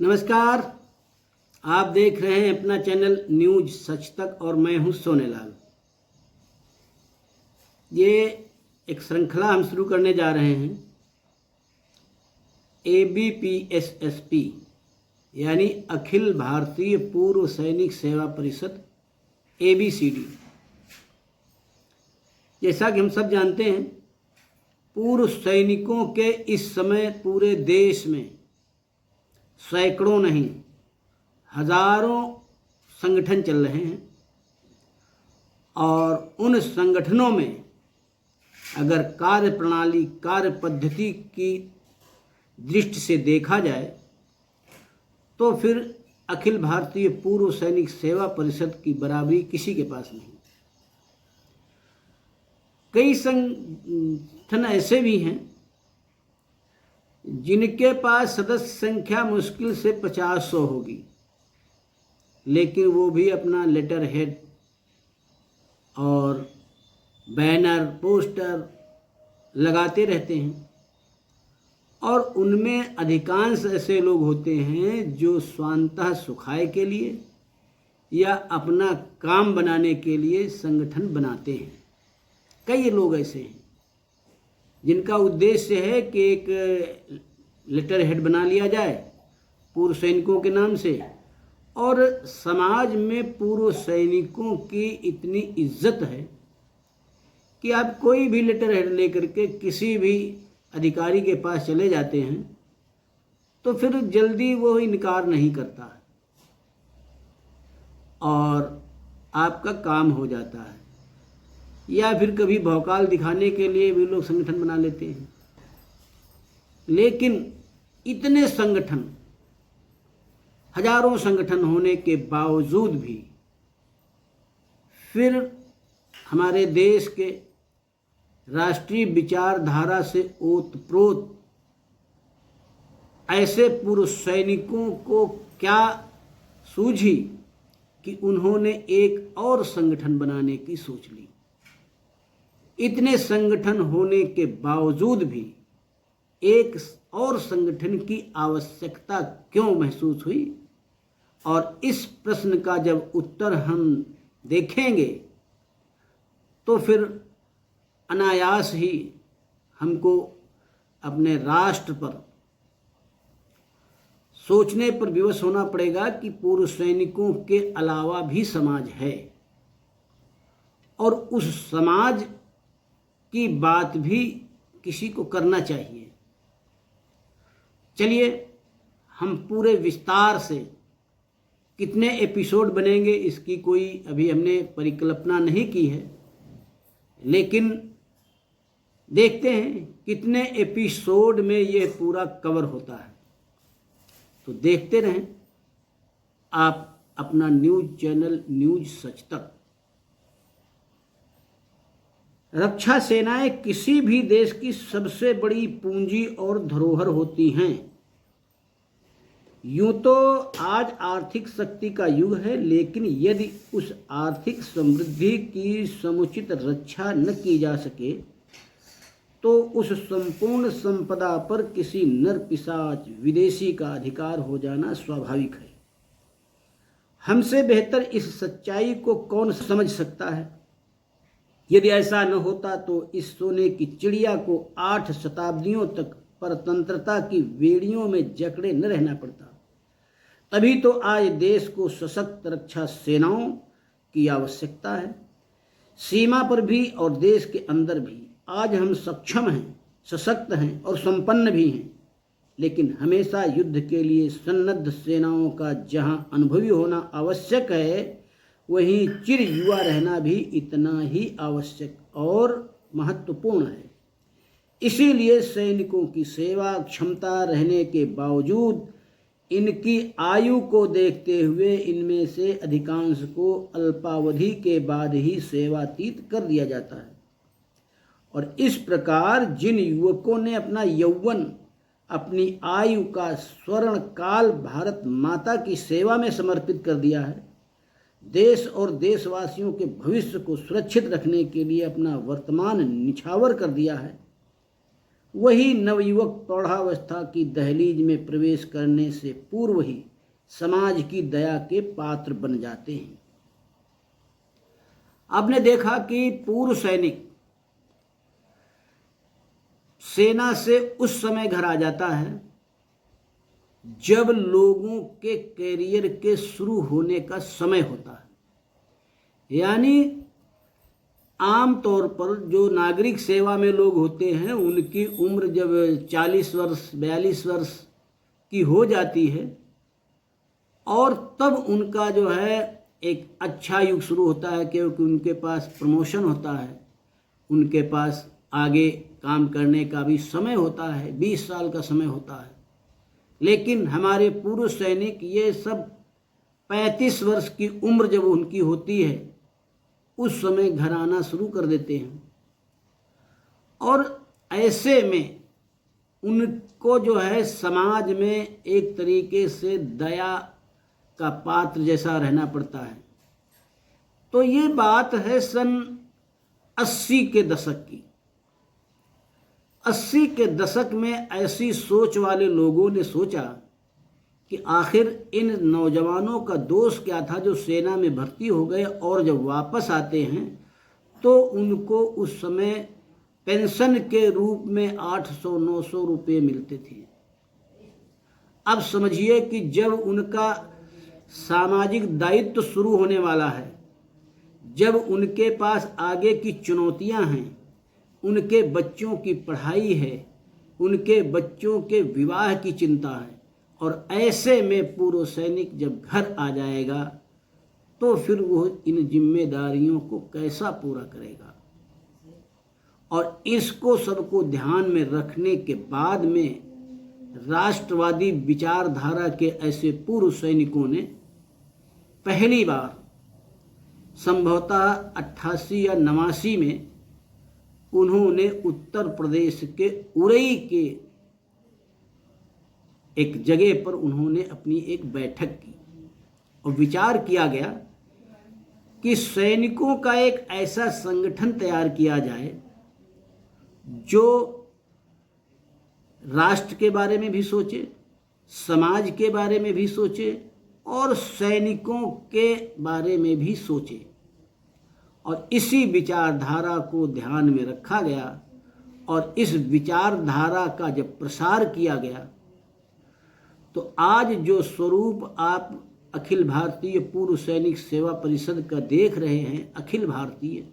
नमस्कार। आप देख रहे हैं अपना चैनल न्यूज सच तक और मैं हूं सोनेलाल। ये एक श्रृंखला हम शुरू करने जा रहे हैं ABPSSP यानी अखिल भारतीय पूर्व सैनिक सेवा परिषद ABCD। जैसा कि हम सब जानते हैं, पूर्व सैनिकों के इस समय पूरे देश में सैकड़ों नहीं हजारों संगठन चल रहे हैं और उन संगठनों में अगर कार्य प्रणाली कार्य पद्धति की दृष्टि से देखा जाए तो फिर अखिल भारतीय पूर्व सैनिक सेवा परिषद की बराबरी किसी के पास नहीं। कई संगठन ऐसे भी हैं जिनके पास सदस्य संख्या मुश्किल से 50-100 होगी, लेकिन वो भी अपना लेटर हेड और बैनर पोस्टर लगाते रहते हैं और उनमें अधिकांश ऐसे लोग होते हैं जो स्वांतः सुखाय के लिए या अपना काम बनाने के लिए संगठन बनाते हैं। कई लोग ऐसे हैं जिनका उद्देश्य है कि एक लेटर हेड बना लिया जाए पूर्व सैनिकों के नाम से और समाज में पूर्व सैनिकों की इतनी इज्जत है कि आप कोई भी लेटर हेड लेकर के किसी भी अधिकारी के पास चले जाते हैं तो फिर जल्दी वो इनकार नहीं करता है और आपका काम हो जाता है। या फिर कभी भौकाल दिखाने के लिए भी लोग संगठन बना लेते हैं। लेकिन इतने संगठन, हजारों संगठन होने के बावजूद भी फिर हमारे देश के राष्ट्रीय विचारधारा से ओतप्रोत ऐसे पूर्व सैनिकों को क्या सूझी कि उन्होंने एक और संगठन बनाने की सोच ली। इतने संगठन होने के बावजूद भी एक और संगठन की आवश्यकता क्यों महसूस हुई, और इस प्रश्न का जब उत्तर हम देखेंगे तो फिर अनायास ही हमको अपने राष्ट्र पर सोचने पर विवश होना पड़ेगा कि पूर्व सैनिकों के अलावा भी समाज है और उस समाज की बात भी किसी को करना चाहिए। चलिए हम पूरे विस्तार से, कितने एपिसोड बनेंगे इसकी कोई अभी हमने परिकल्पना नहीं की है, लेकिन देखते हैं कितने एपिसोड में यह पूरा कवर होता है। तो देखते रहें आप अपना न्यूज चैनल न्यूज सच तक। रक्षा सेनाएं किसी भी देश की सबसे बड़ी पूंजी और धरोहर होती हैं। यूं तो आज आर्थिक शक्ति का युग है, लेकिन यदि उस आर्थिक समृद्धि की समुचित रक्षा न की जा सके तो उस संपूर्ण संपदा पर किसी नर पिशाच विदेशी का अधिकार हो जाना स्वाभाविक है। हमसे बेहतर इस सच्चाई को कौन समझ सकता है। यदि ऐसा न होता तो इस सोने की चिड़िया को 8 शताब्दियों तक परतंत्रता की बेड़ियों में जकड़े न रहना पड़ता। तभी तो आज देश को सशक्त रक्षा सेनाओं की आवश्यकता है। सीमा पर भी और देश के अंदर भी आज हम सक्षम हैं, सशक्त हैं और संपन्न भी हैं, लेकिन हमेशा युद्ध के लिए सन्नद्ध सेनाओं का जहां अनुभवी होना आवश्यक है, वहीं चिर युवा रहना भी इतना ही आवश्यक और महत्वपूर्ण है। इसीलिए सैनिकों की सेवा क्षमता रहने के बावजूद इनकी आयु को देखते हुए इनमें से अधिकांश को अल्पावधि के बाद ही सेवातीत कर दिया जाता है। और इस प्रकार जिन युवकों ने अपना यौवन, अपनी आयु का स्वर्ण काल भारत माता की सेवा में समर्पित कर दिया है, देश और देशवासियों के भविष्य को सुरक्षित रखने के लिए अपना वर्तमान निछावर कर दिया है, वही नवयुवक प्रौढ़ावस्था की दहलीज में प्रवेश करने से पूर्व ही समाज की दया के पात्र बन जाते हैं। आपने देखा कि पूर्व सैनिक सेना से उस समय घर आ जाता है जब लोगों के कैरियर के शुरू होने का समय होता है। यानी आम तौर पर जो नागरिक सेवा में लोग होते हैं उनकी उम्र जब 40 वर्ष 42 वर्ष की हो जाती है और तब उनका जो है एक अच्छा युग शुरू होता है, क्योंकि उनके पास प्रमोशन होता है, उनके पास आगे काम करने का भी समय होता है, 20 साल का समय होता है। लेकिन हमारे पूर्व सैनिक ये सब 35 वर्ष की उम्र जब उनकी होती है उस समय घर आना शुरू कर देते हैं और ऐसे में उनको जो है समाज में एक तरीके से दया का पात्र जैसा रहना पड़ता है। तो ये बात है सन 80 के दशक की। 80 के दशक में ऐसी सोच वाले लोगों ने सोचा कि आखिर इन नौजवानों का दोष क्या था जो सेना में भर्ती हो गए और जब वापस आते हैं तो उनको उस समय पेंशन के रूप में 800-900 रुपये मिलते थे। अब समझिए कि जब उनका सामाजिक दायित्व शुरू होने वाला है, जब उनके पास आगे की चुनौतियां हैं, उनके बच्चों की पढ़ाई है, उनके बच्चों के विवाह की चिंता है, और ऐसे में पूर्व सैनिक जब घर आ जाएगा तो फिर वो इन जिम्मेदारियों को कैसा पूरा करेगा। और इसको सबको ध्यान में रखने के बाद में राष्ट्रवादी विचारधारा के ऐसे पूर्व सैनिकों ने पहली बार संभवतः 88 या 89 में उन्होंने उत्तर प्रदेश के उरई के एक जगह पर उन्होंने अपनी एक बैठक की और विचार किया गया कि सैनिकों का एक ऐसा संगठन तैयार किया जाए जो राष्ट्र के बारे में भी सोचे, समाज के बारे में भी सोचे और सैनिकों के बारे में भी सोचे। और इसी विचारधारा को ध्यान में रखा गया और इस विचारधारा का जब प्रसार किया गया तो आज जो स्वरूप आप अखिल भारतीय पूर्व सैनिक सेवा परिषद का देख रहे हैं, अखिल भारतीय,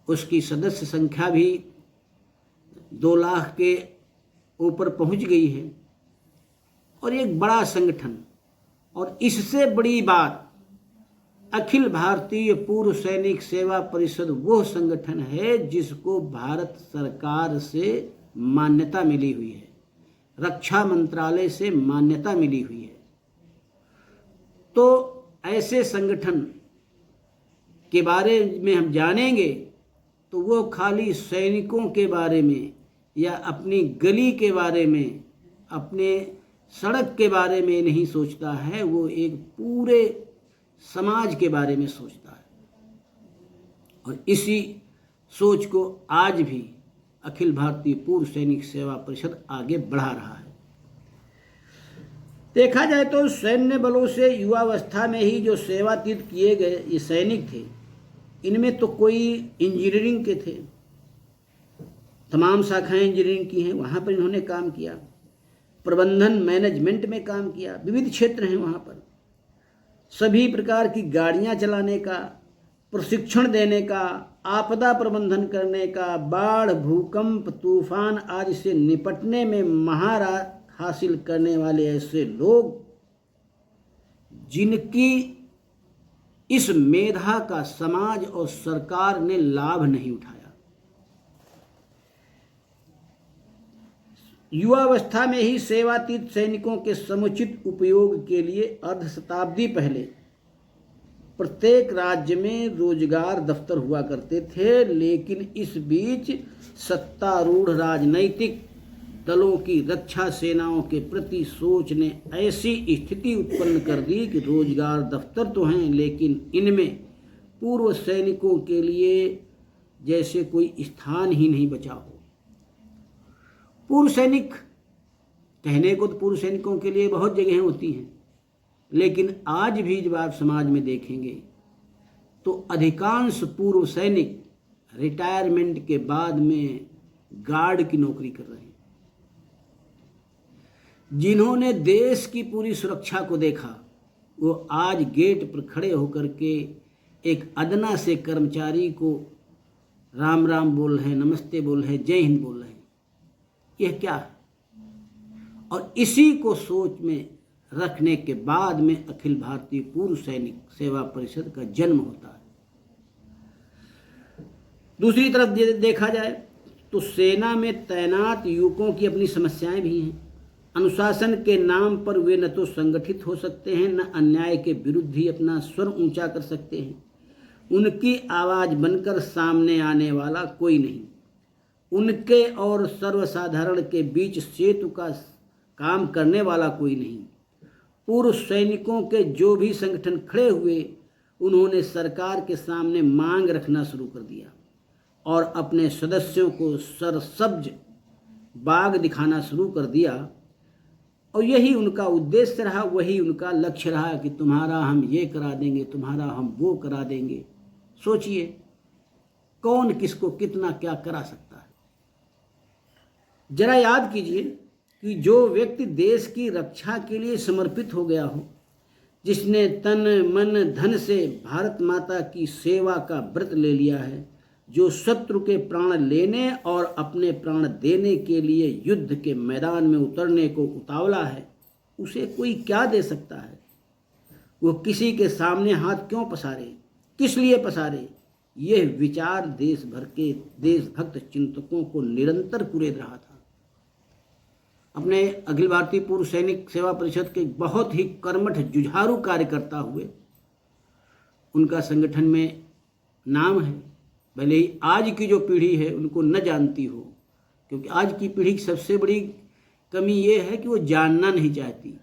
उसकी सदस्य संख्या भी 2 लाख के ऊपर पहुंच गई है और एक बड़ा संगठन। और इससे बड़ी बात, अखिल भारतीय पूर्व सैनिक सेवा परिषद वो संगठन है जिसको भारत सरकार से मान्यता मिली हुई है, रक्षा मंत्रालय से मान्यता मिली हुई है। तो ऐसे संगठन के बारे में हम जानेंगे तो वो खाली सैनिकों के बारे में या अपनी गली के बारे में, अपने सड़क के बारे में नहीं सोचता है, वो एक पूरे समाज के बारे में सोचता है। और इसी सोच को आज भी अखिल भारतीय पूर्व सैनिक सेवा परिषद आगे बढ़ा रहा है। देखा जाए तो सैन्य बलों से युवावस्था में ही जो सेवातीत किए गए ये सैनिक थे, इनमें तो कोई इंजीनियरिंग के थे, तमाम शाखाएं इंजीनियरिंग की हैं, वहाँ पर इन्होंने काम किया, प्रबंधन मैनेजमेंट में काम किया, विविध क्षेत्र हैं वहाँ पर, सभी प्रकार की गाड़ियाँ चलाने का, प्रशिक्षण देने का, आपदा प्रबंधन करने का, बाढ़, भूकंप, तूफान आदि से निपटने में महारत हासिल करने वाले ऐसे लोग जिनकी इस मेधा का समाज और सरकार ने लाभ नहीं उठाया। युवावस्था में ही सेवातीत सैनिकों के समुचित उपयोग के लिए अर्ध शताब्दी पहले प्रत्येक राज्य में रोजगार दफ्तर हुआ करते थे, लेकिन इस बीच सत्तारूढ़ राजनैतिक दलों की रक्षा सेनाओं के प्रति सोच ने ऐसी स्थिति उत्पन्न कर दी कि रोजगार दफ्तर तो हैं लेकिन इनमें पूर्व सैनिकों के लिए जैसे कोई स्थान ही नहीं बचा हो। पूर्व सैनिक, कहने को तो पूर्व सैनिकों के लिए बहुत जगहें होती हैं, लेकिन आज भी जब आप समाज में देखेंगे तो अधिकांश पूर्व सैनिक रिटायरमेंट के बाद में गार्ड की नौकरी कर रहे हैं। जिन्होंने देश की पूरी सुरक्षा को देखा वो आज गेट पर खड़े होकर के एक अदना से कर्मचारी को राम राम बोल रहे हैं, नमस्ते बोल रहे हैं, जय हिंद बोल रहे हैं। यह क्या है? और इसी को सोच में रखने के बाद में अखिल भारतीय पूर्व सैनिक सेवा परिषद का जन्म होता है। दूसरी तरफ देखा जाए तो सेना में तैनात युवकों की अपनी समस्याएं भी हैं। अनुशासन के नाम पर वे न तो संगठित हो सकते हैं, न अन्याय के विरुद्ध ही अपना स्वर ऊंचा कर सकते हैं। उनकी आवाज़ बनकर सामने आने वाला कोई नहीं। उनके और सर्वसाधारण के बीच सेतु का काम करने वाला कोई नहीं। पूर्व सैनिकों के जो भी संगठन खड़े हुए, उन्होंने सरकार के सामने मांग रखना शुरू कर दिया और अपने सदस्यों को सरसब्ज बाग दिखाना शुरू कर दिया। और यही उनका उद्देश्य रहा, वही उनका लक्ष्य रहा कि तुम्हारा हम ये करा देंगे, तुम्हारा हम वो करा देंगे। सोचिए कौन किसको कितना क्या करा सकता है। जरा याद कीजिए कि जो व्यक्ति देश की रक्षा के लिए समर्पित हो गया हो, जिसने तन मन धन से भारत माता की सेवा का व्रत ले लिया है, जो शत्रु के प्राण लेने और अपने प्राण देने के लिए युद्ध के मैदान में उतरने को उतावला है, उसे कोई क्या दे सकता है? वो किसी के सामने हाथ क्यों पसारे, किस लिए पसारे? यह विचार देश भर के देशभक्त चिंतकों को निरंतर कुरेद रहा था। अपने अखिल भारतीय पूर्व सैनिक सेवा परिषद के बहुत ही कर्मठ जुझारू कार्यकर्ता हुए, उनका संगठन में नाम है। भले ही आज की जो पीढ़ी है उनको न जानती हो, क्योंकि आज की पीढ़ी की सबसे बड़ी कमी ये है कि वो जानना नहीं चाहती।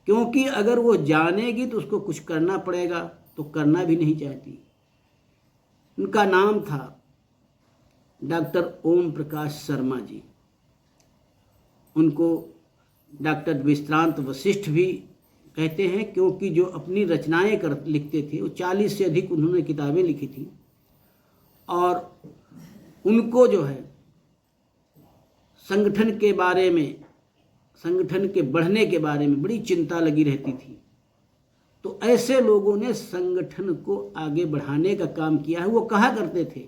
क्योंकि अगर वो जानेगी तो उसको कुछ करना पड़ेगा, तो करना भी नहीं चाहती। उनका नाम था डॉक्टर ओम प्रकाश शर्मा जी। उनको डॉक्टर विश्रांत वशिष्ठ भी कहते हैं, क्योंकि जो अपनी रचनाएं लिखते थे, वो 40 से अधिक उन्होंने किताबें लिखी थी। और उनको जो है संगठन के बारे में, संगठन के बढ़ने के बारे में बड़ी चिंता लगी रहती थी। तो ऐसे लोगों ने संगठन को आगे बढ़ाने का काम किया है। वो कहा करते थे,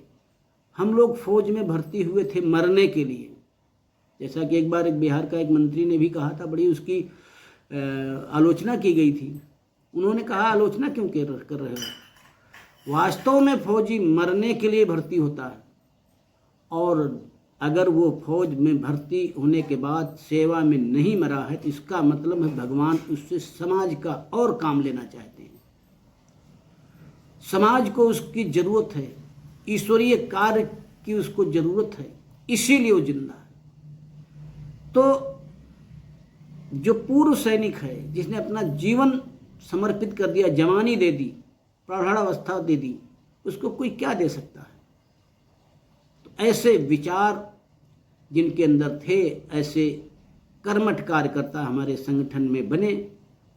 हम लोग फौज में भर्ती हुए थे मरने के लिए। जैसा कि एक बार एक बिहार का एक मंत्री ने भी कहा था, बड़ी उसकी आलोचना की गई थी। उन्होंने कहा, आलोचना क्यों कर रहे हो? वास्तव में फौजी मरने के लिए भर्ती होता है, और अगर वो फौज में भर्ती होने के बाद सेवा में नहीं मरा है तो इसका मतलब है भगवान उससे समाज का और काम लेना चाहते हैं। समाज को उसकी ज़रूरत है, ईश्वरीय कार्य की उसको ज़रूरत है, इसीलिए वो जिंदा है। तो जो पूर्व सैनिक है, जिसने अपना जीवन समर्पित कर दिया, जवानी दे दी, प्रौढ़ावस्था दे दी, उसको कोई क्या दे सकता है? तो ऐसे विचार जिनके अंदर थे, ऐसे कर्मठ कार्यकर्ता हमारे संगठन में बने।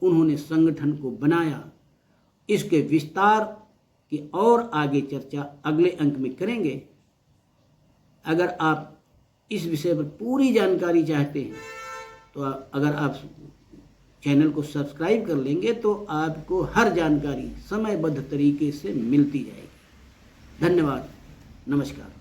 उन्होंने संगठन को बनाया। इसके विस्तार की और आगे चर्चा अगले अंक में करेंगे। अगर आप इस विषय पर पूरी जानकारी चाहते हैं तो अगर आप चैनल को सब्सक्राइब कर लेंगे तो आपको हर जानकारी समयबद्ध तरीके से मिलती जाएगी। धन्यवाद, नमस्कार।